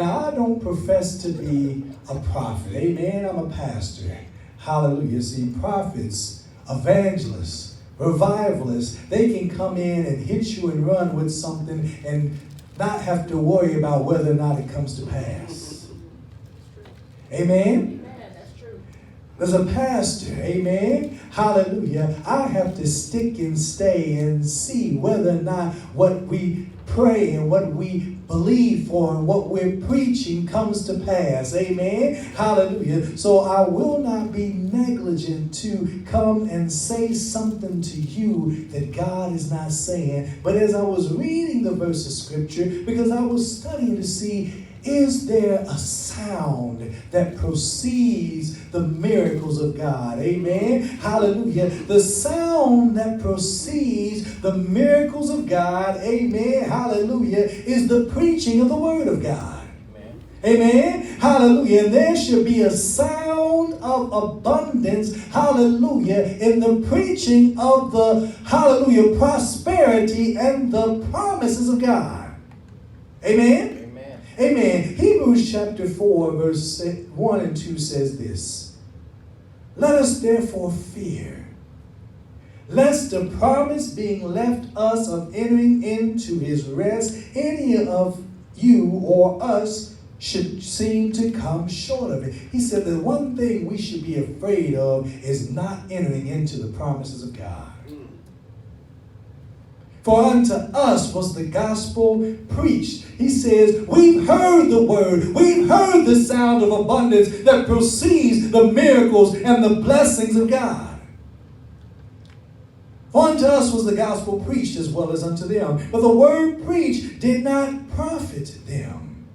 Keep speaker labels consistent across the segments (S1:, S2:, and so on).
S1: Now, I don't profess to be a prophet. Amen. I'm a pastor. Hallelujah. See, prophets, evangelists, revivalists, they can come in and hit you and run with something and not have to worry about whether or not it comes to pass. Amen.
S2: That's true.
S1: As a pastor, amen, hallelujah, I have to stick and stay and see whether or not what we pray and what we believe for and what we're preaching comes to pass. Amen. Hallelujah. So I will not be negligent to come and say something to you that God is not saying. But as I was reading the verse of scripture, because I was studying to see, is there a sound that proceeds the miracles of God? Amen. Hallelujah. The sound that proceeds the miracles of God, amen, hallelujah, is the preaching of the word of God. Amen. Hallelujah. And there should be a sound of abundance, hallelujah, in the preaching of the, hallelujah, prosperity and the promises of God. Amen. Amen. Hebrews chapter 4, verse 1 and 2 says this. Let us therefore fear, lest the promise being left us of entering into his rest, any of you or us should seem to come short of it. He said the one thing we should be afraid of is not entering into the promises of God. For unto us was the gospel preached. He says, we've heard the word. We've heard the sound of abundance that proceeds the miracles and the blessings of God. For unto us was the gospel preached as well as unto them. But the word preached did not profit them,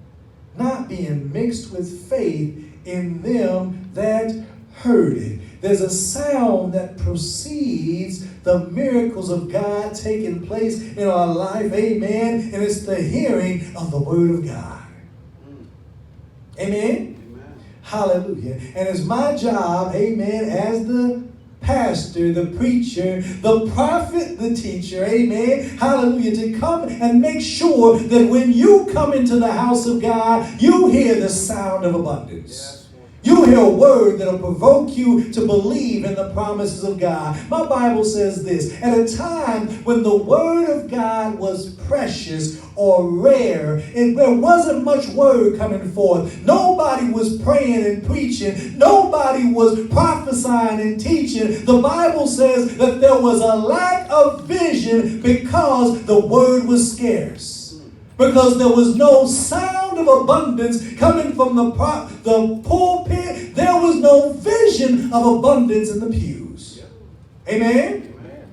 S1: not being mixed with faith in them that heard it. There's a sound that proceeds the miracles of God taking place in our life. Amen. And it's the hearing of the word of God. Amen. Amen. Hallelujah. And it's my job, amen, as the pastor, the preacher, the prophet, the teacher, amen, hallelujah, to come and make sure that when you come into the house of God, you hear the sound of abundance. Yes. You hear a word that will provoke you to believe in the promises of God. My Bible says this, at a time when the word of God was precious or rare, and there wasn't much word coming forth. Nobody was praying and preaching. Nobody was prophesying and teaching. The Bible says that there was a lack of vision because the word was scarce. Because there was no sound of abundance coming from the pulpit. There was no vision of abundance in the pews. Amen? Amen.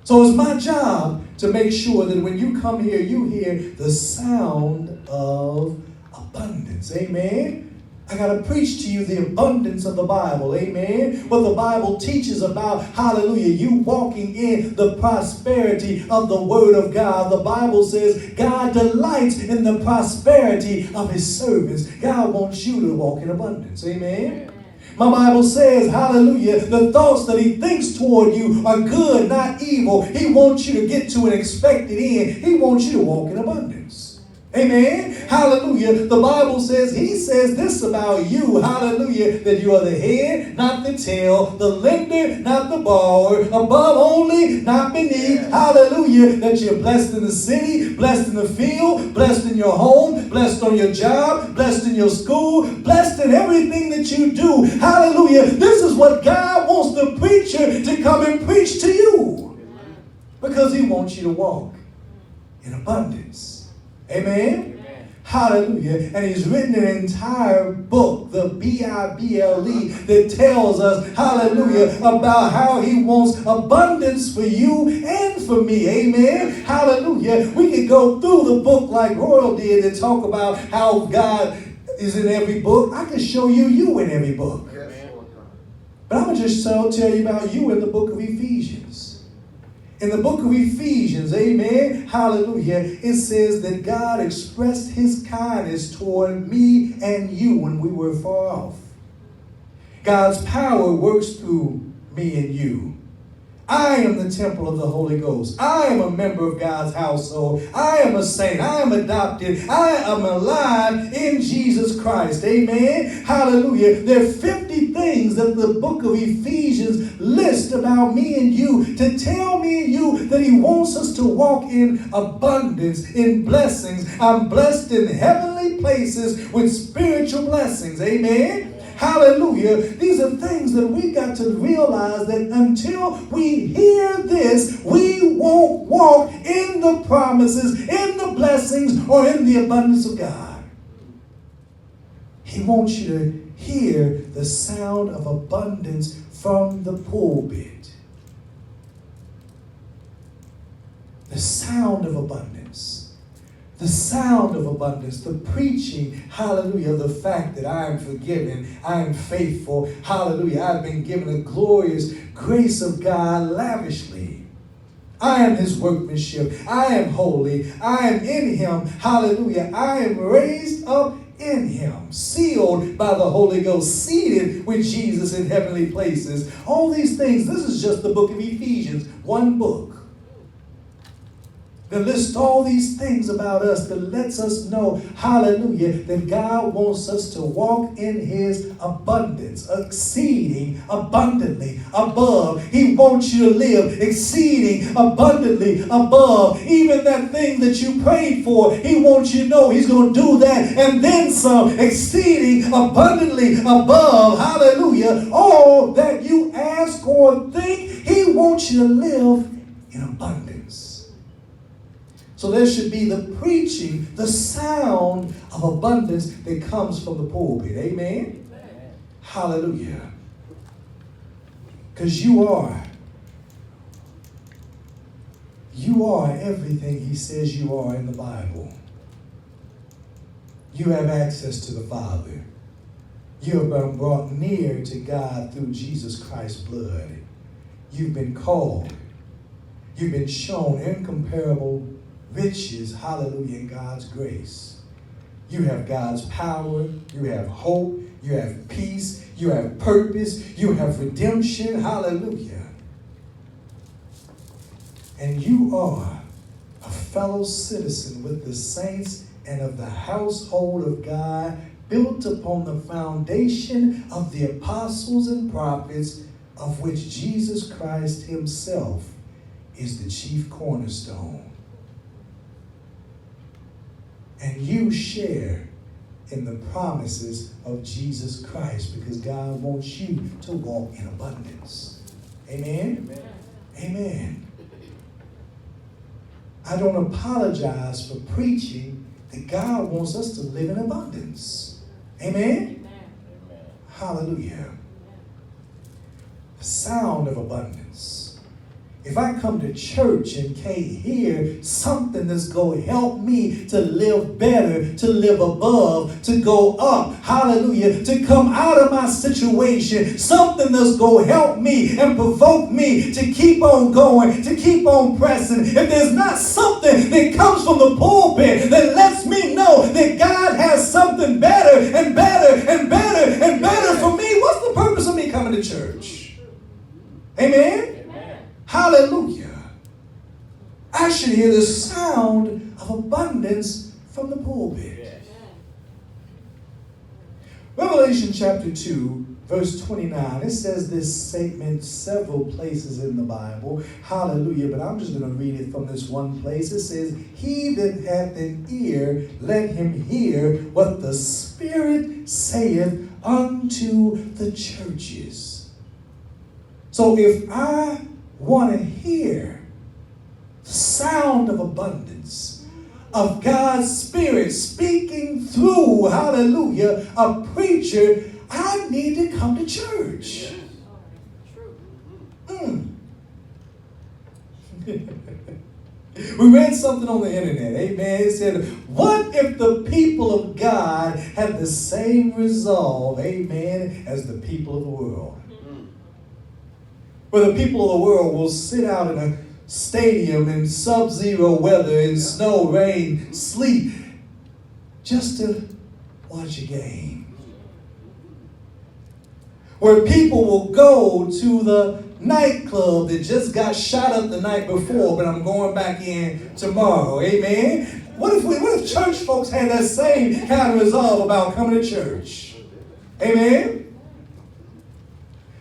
S1: So it's my job to make sure that when you come here, you hear the sound of abundance. Amen? I got to preach to you the abundance of the Bible. Amen. What the Bible teaches about, hallelujah, you walking in the prosperity of the word of God. The Bible says God delights in the prosperity of his servants. God wants you to walk in abundance. Amen. My Bible says, hallelujah, the thoughts that he thinks toward you are good, not evil. He wants you to get to an expected end. He wants you to walk in abundance. Amen. Hallelujah. The Bible says, he says this about you, hallelujah, that you are the head, not the tail, the lender, not the borrower, above only, not beneath. Hallelujah. That you're blessed in the city, blessed in the field, blessed in your home, blessed on your job, blessed in your school, blessed in everything that you do. Hallelujah. This is what God wants the preacher to come and preach to you. Because he wants you to walk in abundance. Amen? Amen. Hallelujah. And he's written an entire book, the Bible, that tells us, hallelujah, about how he wants abundance for you and for me. Amen? Hallelujah. We could go through the book like Royal did and talk about how God is in every book. I could show you in every book. But I'm going to just tell you about you in the book of Ephesians. In the book of Ephesians, amen, hallelujah, it says that God expressed his kindness toward me and you when we were far off. God's power works through me and you. I am the temple of the Holy Ghost. I am a member of God's household. I am a saint. I am adopted. I am alive in Jesus Christ. Amen. Hallelujah. There are 50 things that the book of Ephesians lists about me and you to tell me and you that he wants us to walk in abundance, in blessings. I'm blessed in heavenly places with spiritual blessings. Amen. Hallelujah. These are things that we got to realize that until we hear this, we won't walk in the promises, in the blessings, or in the abundance of God. He wants you to hear the sound of abundance from the pulpit. The sound of abundance. The sound of abundance, the preaching, hallelujah, the fact that I am forgiven, I am faithful, hallelujah, I've been given a glorious grace of God lavishly. I am his workmanship, I am holy, I am in him, hallelujah, I am raised up in him, sealed by the Holy Ghost, seated with Jesus in heavenly places. All these things, this is just the book of Ephesians, one book. That lists all these things about us, that lets us know, hallelujah, that God wants us to walk in his abundance, exceeding abundantly above. He wants you to live exceeding abundantly above. Even that thing that you prayed for, he wants you to know he's going to do that and then some, exceeding abundantly above. Hallelujah. All that you ask or think, he wants you to live in abundance. So there should be the preaching, the sound of abundance that comes from the pulpit. Amen? Amen. Hallelujah. Because you are everything he says you are in the Bible. You have access to the Father. You have been brought near to God through Jesus Christ's blood. You've been called. You've been shown incomparable riches, hallelujah, in God's grace. You have God's power, you have hope, you have peace, you have purpose, you have redemption, hallelujah. And you are a fellow citizen with the saints and of the household of God, built upon the foundation of the apostles and prophets, of which Jesus Christ himself is the chief cornerstone. And you share in the promises of Jesus Christ, because God wants you to walk in abundance. Amen? Amen. Amen. I don't apologize for preaching that God wants us to live in abundance. Amen? Amen. Hallelujah. The sound of abundance. If I come to church and can't hear something that's going to help me to live better, to live above, to go up, hallelujah, to come out of my situation, something that's going to help me and provoke me to keep on going, to keep on pressing. If there's not something that comes from the pulpit that lets me know that God has something better and better and better and better for me, what's the purpose of me coming to church? Amen? Hallelujah. I should hear the sound of abundance from the pulpit. Yes. Revelation chapter 2, verse 29. It says this statement several places in the Bible. Hallelujah. But I'm just going to read it from this one place. It says, "He that hath an ear, let him hear what the Spirit saith unto the churches." So if I want to hear the sound of abundance, of God's Spirit speaking through, hallelujah, a preacher, I need to come to church. We read something on the internet, amen. It said, what if the people of God had the same resolve, amen, as the people of the world? Where the people of the world will sit out in a stadium in sub-zero weather, in snow, rain, sleet, just to watch a game. where people will go to the nightclub that just got shot up the night before, but I'm going back in tomorrow. Amen. What if church folks had that same kind of resolve about coming to church? Amen.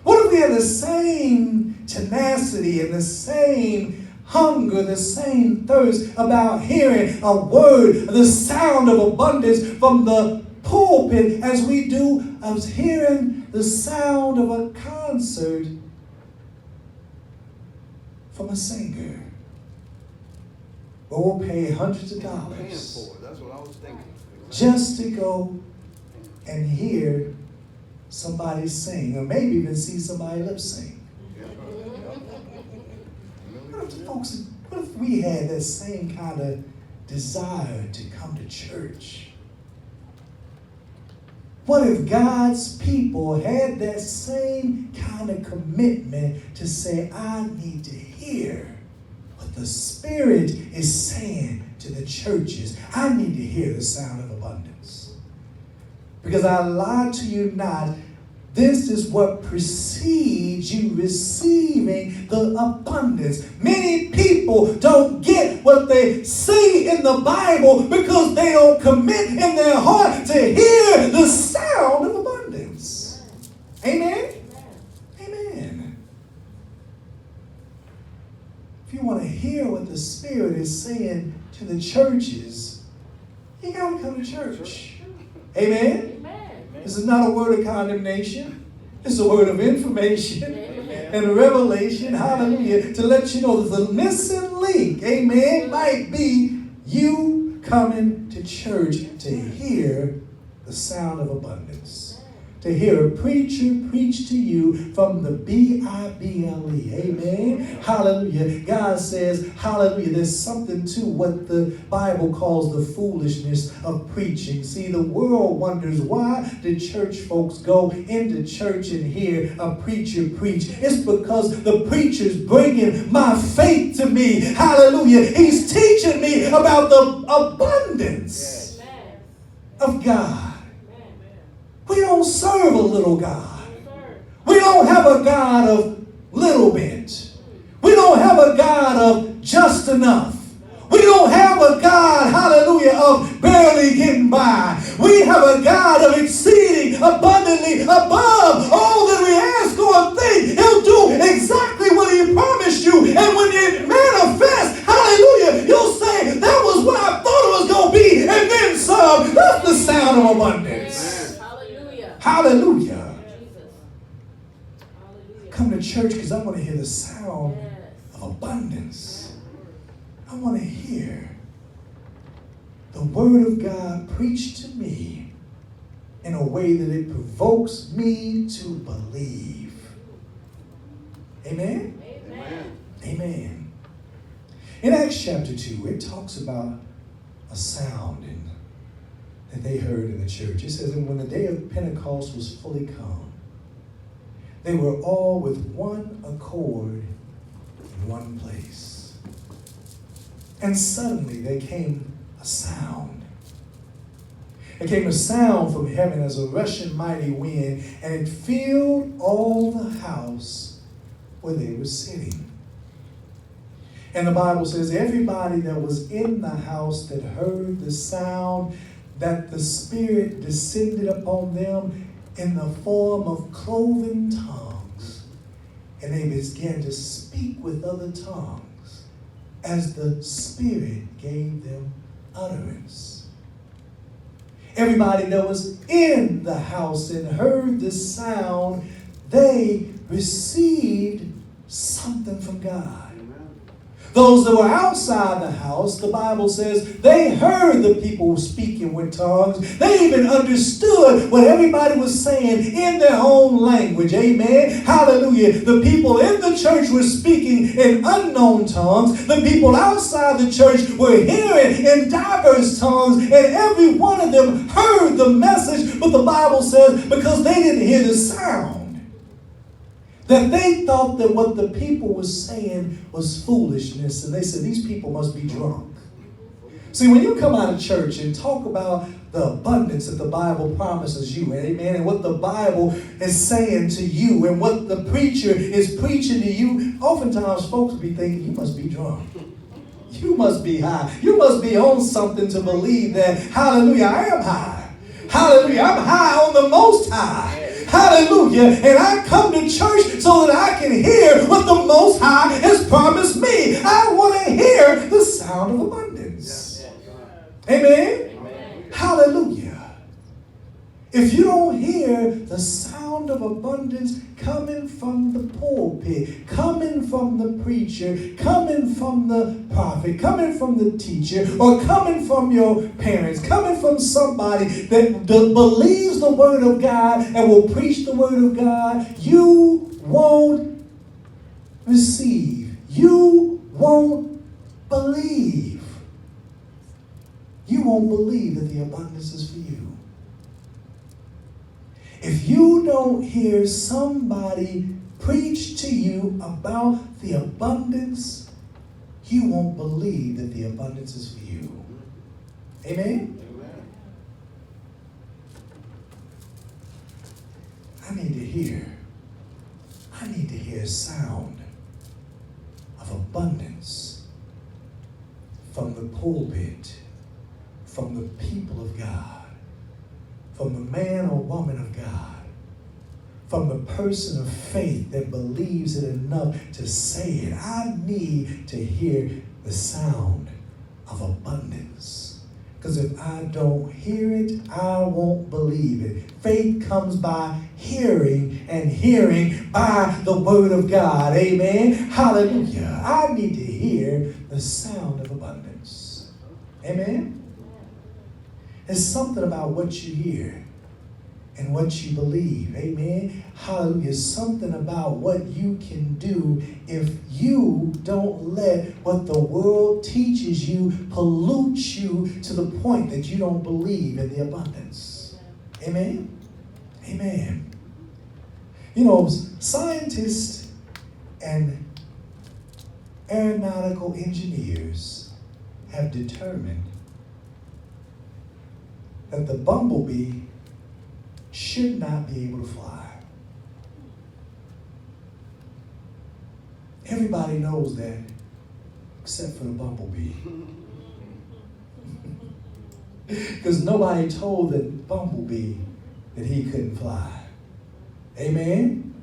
S1: What if we had the same tenacity and the same hunger, the same thirst about hearing a word, the sound of abundance from the pulpit as we do of hearing the sound of a concert from a singer? Where we'll pay hundreds of dollars
S2: That's what I was thinking.
S1: just to go and hear somebody sing, or maybe even see somebody lip sync. What if we had that same kind of desire to come to church? What if God's people had that same kind of commitment to say, I need to hear what the Spirit is saying to the churches. I need to hear the sound of abundance. Because I lie to you not, this is what precedes you receiving the abundance. Many people don't get what they see in the Bible because they don't commit in their heart to hear the sound of abundance. Amen? Amen. If you want to hear what the Spirit is saying to the churches, you got to come to church. Amen? This is not a word of condemnation. It's a word of information and revelation, hallelujah, to let you know that the missing link, amen, might be you coming to church to hear the sound of abundance. To hear a preacher preach to you from the Bible. Amen. Hallelujah. God says, hallelujah, there's something to what the Bible calls the foolishness of preaching. See, the world wonders, why did church folks go into church and hear a preacher preach? It's because the preacher's bringing my faith to me. Hallelujah. He's teaching me about the abundance of God. We don't serve a little God. We don't have a God of little bit. We don't have a God of just enough. We don't have a God, hallelujah, of barely getting by. We have a God of exceeding abundantly above all that we ask or think. He'll do exactly what He promised you. And when it manifests, hallelujah, you'll say, that was what I thought it was going to be, and then some. That's the sound of abundance. Hallelujah. Come to church because I want to hear the sound of abundance. I want to hear the Word of God preached to me in a way that it provokes me to believe. Amen? Amen. Amen. In Acts chapter 2, it talks about a sound that they heard in the church. It says, and when the day of Pentecost was fully come, they were all with one accord in one place. And suddenly there came a sound. There came a sound from heaven as a rushing mighty wind, and it filled all the house where they were sitting. And the Bible says everybody that was in the house that heard the sound, that the Spirit descended upon them in the form of cloven tongues. And they began to speak with other tongues as the Spirit gave them utterance. Everybody that was in the house and heard the sound, they received something from God. Those that were outside the house, the Bible says, they heard the people speaking with tongues. They even understood what everybody was saying in their own language. Amen. Hallelujah. The people in the church were speaking in unknown tongues. The people outside the church were hearing in diverse tongues. And every one of them heard the message. But the Bible says, because they didn't hear the sound, that they thought that what the people were saying was foolishness. And they said, these people must be drunk. See, when you come out of church and talk about the abundance that the Bible promises you, amen, and what the Bible is saying to you and what the preacher is preaching to you, oftentimes folks be thinking, you must be drunk. You must be high. You must be on something to believe that, hallelujah, I am high. Hallelujah, I'm high on the Most High. Hallelujah. And I come to church so that I can hear what the Most High has promised me. I want to hear the sound of abundance. Amen. Hallelujah. If you don't hear the sound of abundance coming from the pulpit, coming from the preacher, coming from the prophet, coming from the teacher, or coming from your parents, coming from somebody that believes the word of God and will preach the word of God, you won't receive. You won't believe. You won't believe that the abundance is for you. If you don't hear somebody preach to you about the abundance, you won't believe that the abundance is for you. Amen? Amen. I need to hear a sound of abundance from the pulpit, from the people of God, from the man or woman of God, from the person of faith that believes it enough to say it. I need to hear the sound of abundance. Because if I don't hear it, I won't believe it. Faith comes by hearing, and hearing by the word of God. Amen. Hallelujah. I need to hear the sound of abundance. Amen. There's something about what you hear and what you believe. Amen. Hallelujah. Something about what you can do if you don't let what the world teaches you pollute you to the point that you don't believe in the abundance. Amen. Amen. You know, scientists and aeronautical engineers have determined that the bumblebee should not be able to fly. Everybody knows that, except for the bumblebee. Because nobody told the bumblebee that he couldn't fly. Amen?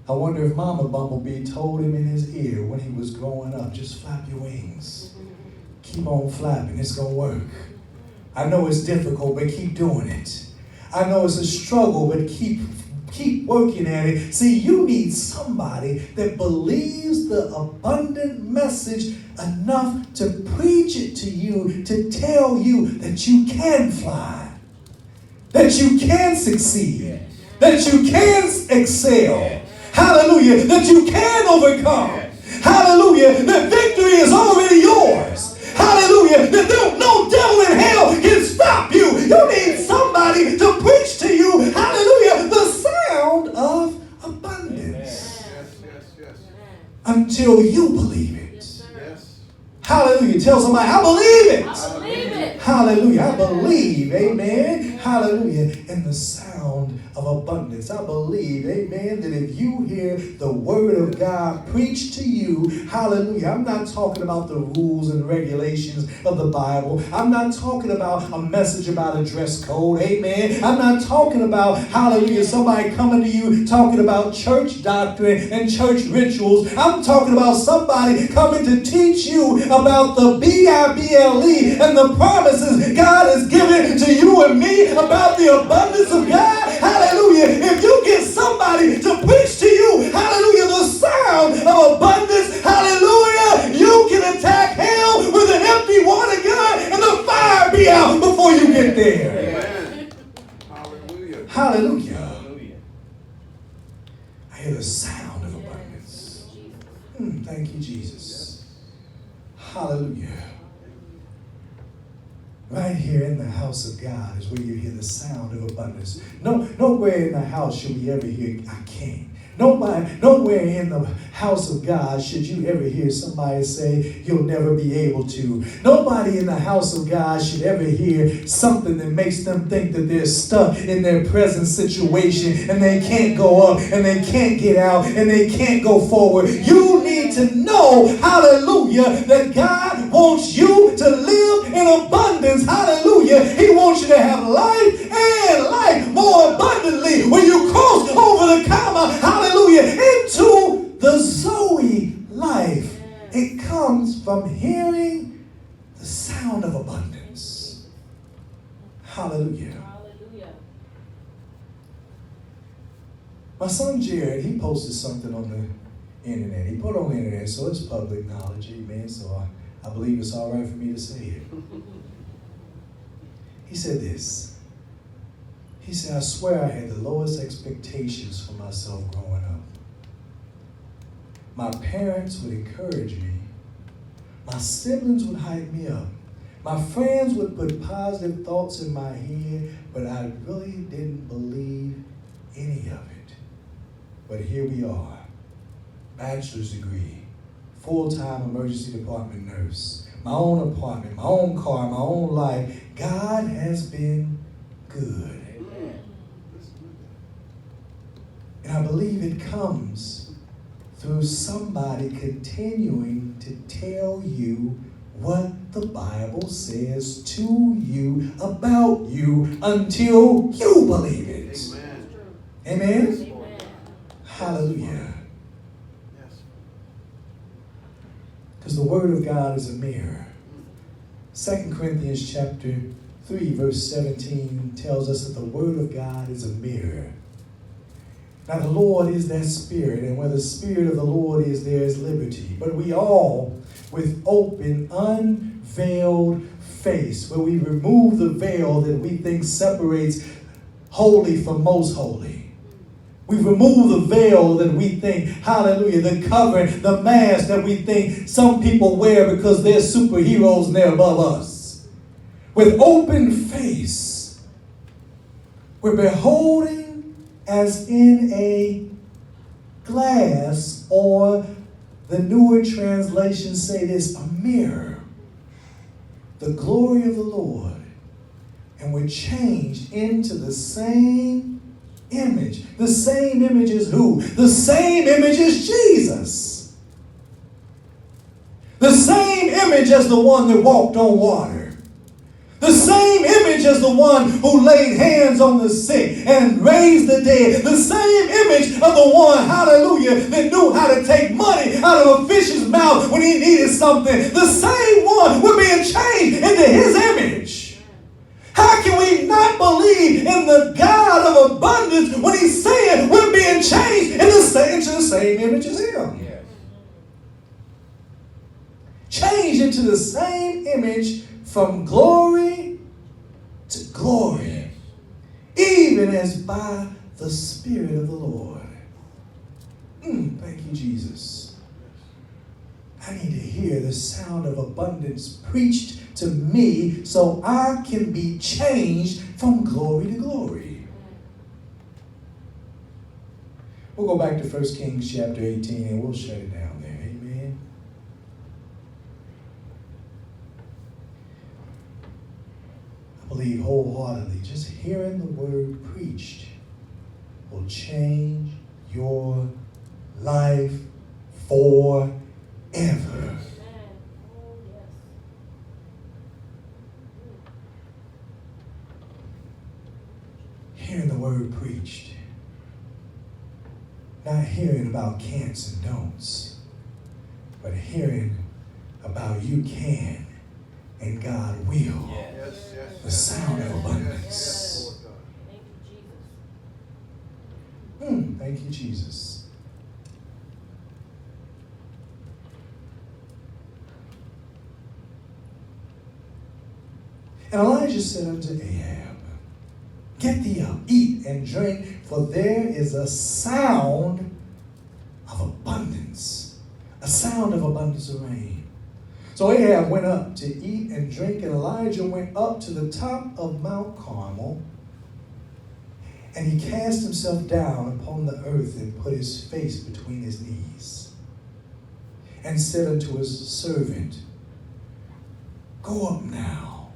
S1: I wonder if Mama Bumblebee told him in his ear when he was growing up, just flap your wings. Keep on flapping, it's going to work. I know it's difficult, but keep doing it. I know it's a struggle, but keep working at it. See, you need somebody that believes the abundant message enough to preach it to you, to tell you that you can fly, that you can succeed, that you can excel. Hallelujah. That you can overcome. Hallelujah. That victory is already yours. Hallelujah. That no devil in hell can stop you. You need somebody to preach to you. Hallelujah. The sound of abundance. Until you believe it. Hallelujah. Tell somebody, I believe it.
S2: I believe it.
S1: Hallelujah. I believe. Amen. Hallelujah. In the sound of abundance. I believe, amen, that if you hear the word of God preached to you, hallelujah, I'm not talking about the rules and regulations of the Bible. I'm not talking about a message about a dress code, amen. I'm not talking about, hallelujah, somebody coming to you talking about church doctrine and church rituals. I'm talking about somebody coming to teach you about the B-I-B-L-E and the promises God has given to you and me about the abundance of God. Hallelujah. If you get somebody to preach to you, hallelujah, the sound of abundance, hallelujah, you can attack hell with an empty water gun and the fire be out before you get there.
S2: Amen. Hallelujah.
S1: Hallelujah. I hear the sound of abundance. Thank you, Jesus. Hallelujah. Right here in the house of God is where you hear the sound of abundance. Nowhere in the house should we ever hear, I can't. Nowhere in the house of God should you ever hear somebody say you'll never be able to. Nobody in the house of God should ever hear something that makes them think that they're stuck in their present situation and they can't go up and they can't get out and they can't go forward. You need to know, hallelujah, that God wants you to live in abundance. Hallelujah. He wants you to have life and life more abundantly. When you cross over the comma, hallelujah, into the Zoe life, it comes from hearing the sound of abundance. Hallelujah.
S3: Hallelujah.
S1: My son Jared, he posted something on the internet. He put it on the internet, so it's public knowledge, amen. So I believe it's all right for me to say it. He said this. He said, I swear I had the lowest expectations for myself growing up. My parents would encourage me. My siblings would hype me up. My friends would put positive thoughts in my head, but I really didn't believe any of it. But here we are. Bachelor's degree, full-time emergency department nurse, my own apartment, my own car, my own life. God has been good. And I believe it comes through somebody continuing to tell you what the Bible says to you about you until you believe it. Amen? Amen? Hallelujah. Because the Word of God is a mirror. 2 Corinthians chapter 3, verse 17 tells us that the Word of God is a mirror. Now the Lord is that Spirit, and where the Spirit of the Lord is, there is liberty. But we all, with open, unveiled face, where we remove the veil that we think separates holy from most holy. We remove the veil that we think, hallelujah, the covering, the mask that we think some people wear because they're superheroes and they're above us. With open face, we're beholding as in a glass, or the newer translations say this, a mirror, the glory of the Lord. And we're changed into the same image. The same image as who? The same image as Jesus. The same image as the one that walked on water. The same image as the one who laid hands on the sick and raised the dead. The same image of the one, hallelujah, that knew how to take money out of a fish's mouth when he needed something. The same one, we're being changed into his image. How can we not believe in the God of abundance when he's saying we're being changed into the same image as him? Yes. Changed into the same image from glory to glory, even as by the Spirit of the Lord. Thank you, Jesus. I need to hear the sound of abundance preached to me so I can be changed from glory to glory. We'll go back to 1 Kings chapter 18 and we'll shut it down there. Amen. I believe wholeheartedly just hearing the word preached will change your life forever. Hearing the word preached. Not hearing about can'ts and don'ts, but hearing about you can and God will.
S2: Yes.
S1: The sound of abundance. Thank you, Jesus. And Elijah said unto Ahab, get thee up, eat and drink, for there is a sound of abundance. A sound of abundance of rain. So Ahab went up to eat and drink, and Elijah went up to the top of Mount Carmel. And he cast himself down upon the earth and put his face between his knees and said unto his servant, Go up now,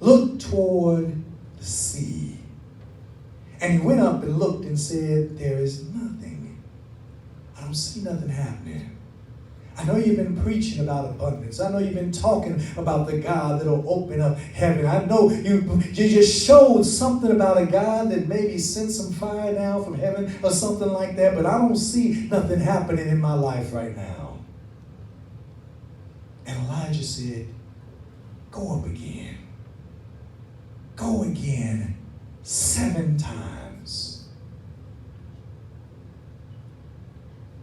S1: look toward the sea. And he went up and looked and said, There is nothing. I don't see nothing happening. I know you've been preaching about abundance. I know you've been talking about the God that'll open up heaven. I know you just showed something about a God that maybe sent some fire down from heaven or something like that, but I don't see nothing happening in my life right now. And Elijah said, Go up again. Go again 7 times.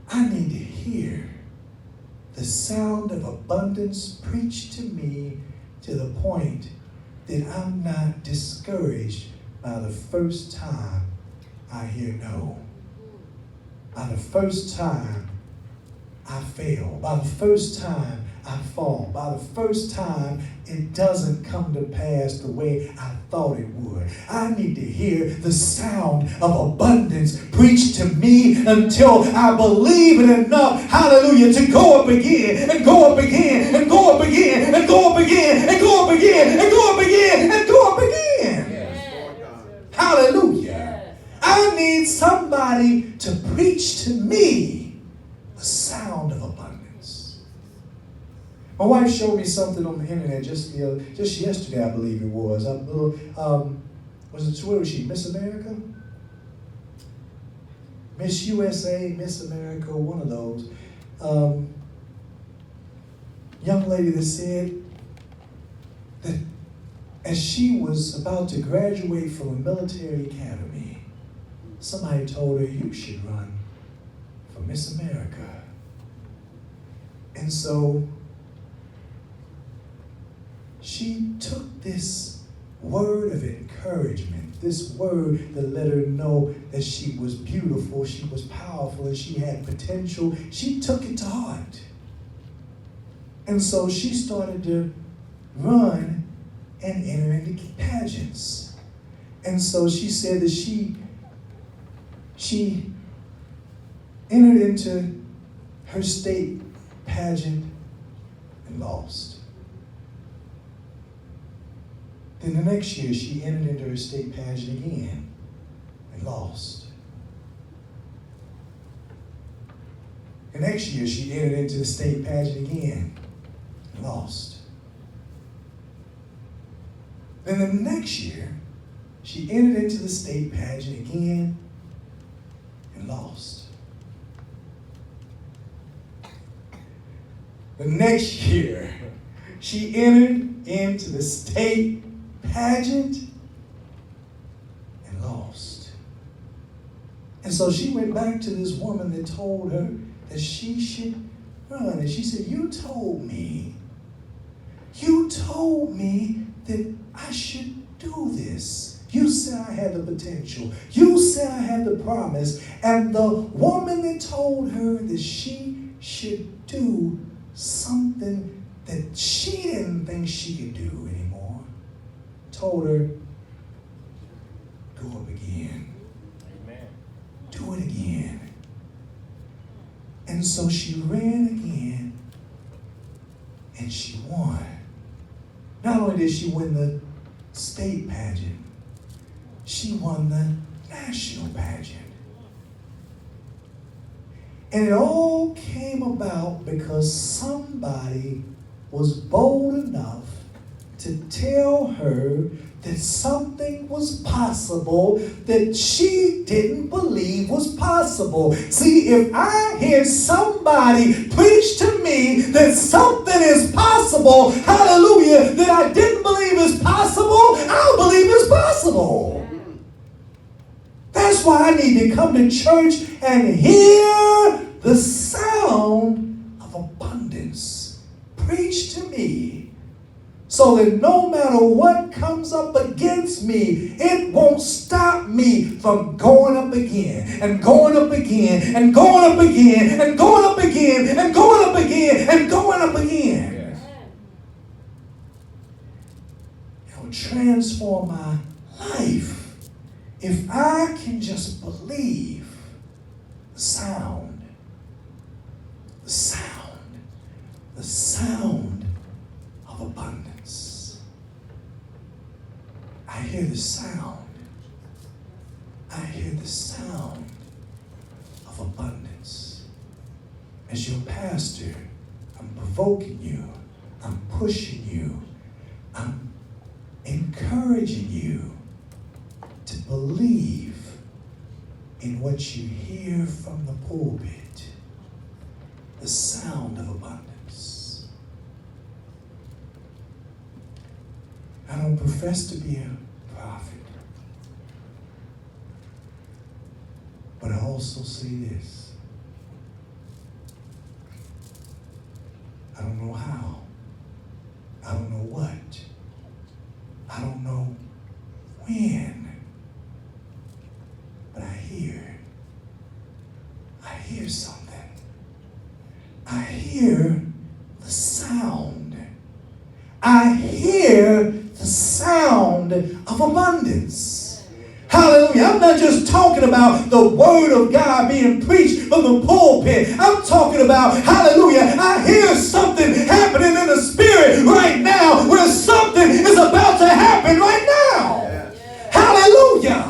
S1: I need to hear the sound of abundance preached to me to the point that I'm not discouraged by the first time I hear no. By the first time I fail. By the first time I fall. By the first time it doesn't come to pass the way I thought it would. I need to hear the sound of abundance preached to me until I believe it enough, hallelujah, to go up again and go up again and go up again and go up again and go up again and go up again and go up again.
S2: Yes.
S1: Hallelujah. I need somebody to preach to me the sound of abundance. My wife showed me something on the internet just yesterday, I believe it was. Where was she? Miss America? Miss USA, Miss America, one of those. Young lady that said that as she was about to graduate from a military academy, somebody told her, You should run for Miss America. And so she took this word of encouragement, this word that let her know that she was beautiful, she was powerful, and she had potential. She took it to heart. And so she started to run and enter into pageants. And so she said that she entered into her state pageant and lost. Then the next year, she entered into her state pageant again and lost. The next year, she entered into the state pageant again and lost. Then the next year, she entered into the state pageant again and lost. The next year, she entered into the state pageant and lost. And so she went back to this woman that told her that she should run. And she said, You told me that I should do this. You said I had the potential. You said I had the promise. And the woman that told her that she should do something that she didn't think she could do anymore told her, Go up again.
S2: Amen.
S1: Do it again. And so she ran again and she won. Not only did she win the state pageant, she won the national pageant. And it all came about because somebody was bold enough to tell her that something was possible that she didn't believe was possible. See, if I hear somebody preach to me that something is possible, hallelujah, that I didn't believe is possible, I'll believe it's possible. That's why I need to come to church and hear the sound of abundance preached to me, so that no matter what comes up against me, it won't stop me from going up again and going up again and going up again and going up again and going up again and going up again.
S2: Yes.
S1: It will transform my life If I can just believe the sound of abundance. I hear the sound. I hear the sound of abundance. As your pastor, I'm provoking you. I'm pushing you. I'm encouraging you to believe in what you hear from the pulpit, the sound of abundance. I don't profess to be a prophet, but I also say this. I don't know how. I don't know what. I don't know when. But I hear something. I hear the sound. I hear the sound of abundance. Hallelujah. I'm not just talking about the word of God being preached from the pulpit. I'm talking about, hallelujah, I hear something happening in the spirit right now where something is about to happen right now. Hallelujah.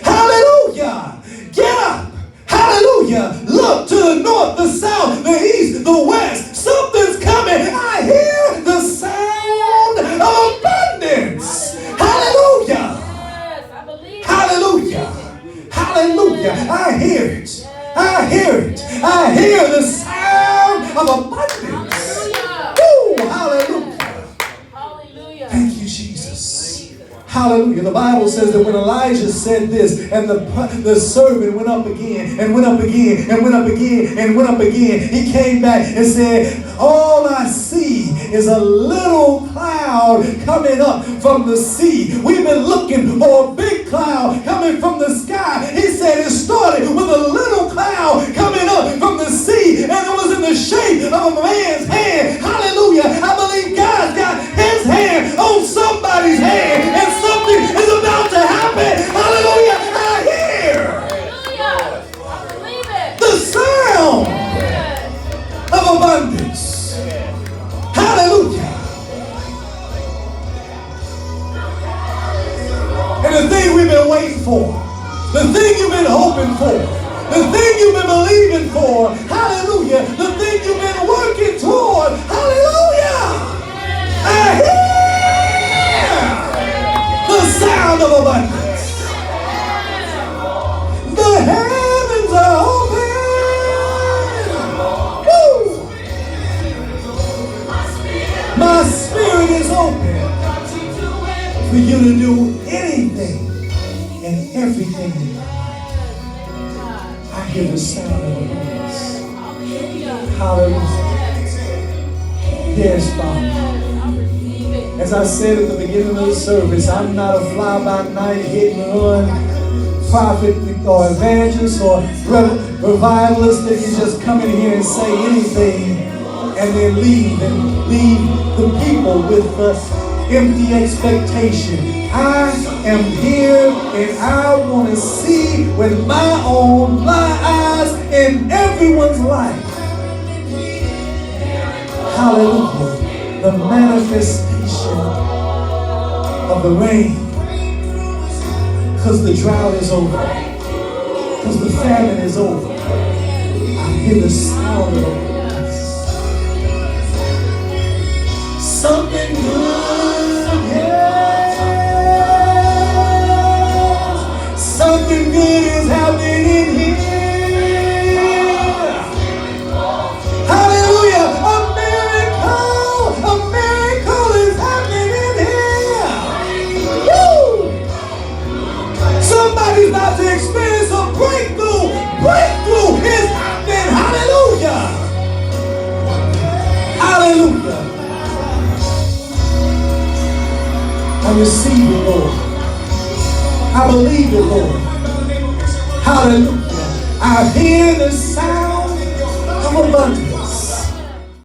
S1: Hallelujah. Get up. Hallelujah. Look to the north, the south, the east, the west. Something's coming. I hear the sound of abundance. Hallelujah. Hallelujah. Hallelujah. I hear it. I hear it. I hear the sound of abundance. Woo. Hallelujah. Thank you, Jesus. Hallelujah. The Bible says that when Elijah said this, and the servant went up again, and went up again, and went up again, and went up again, he came back and said, all I see is a little cloud coming up from the sea. We've been looking for a big cloud coming from the sky. He said it started with a little cloud coming up from the sea, and it was in the shape of a man's hand. Hallelujah. I believe God's got his hand on somebody's hand, and something is about to happen. Hallelujah. I hear the sound of abundance. Hallelujah. And the thing we've been waiting for, the thing you've been hoping for, the thing you've been believing for, hallelujah, the thing you've been working toward, hallelujah. I hear the sound of abundance. The heavens are open. Woo. My spirit is open for you to do anything and everything in your life. I hear the sound of abundance. Hallelujah. Yes, Father. As I said at the beginning of the service, I'm not a fly-by-night hit and run prophet or evangelist or revivalist that can just come in here and say anything and then leave the people with the empty expectation. I am here and I want to see with my eyes in everyone's life. Hallelujah. The manifestation of the rain. Because the drought is over. Because the famine is over. I hear the sound of abundance. Something good, yeah. Something good is happening in here. Hallelujah. A miracle is happening in here. Woo! Somebody's about to experience a breakthrough. Breakthrough is happening. Hallelujah. Hallelujah. I receive it, Lord. I believe it, Lord. Hallelujah. I hear the sound of abundance.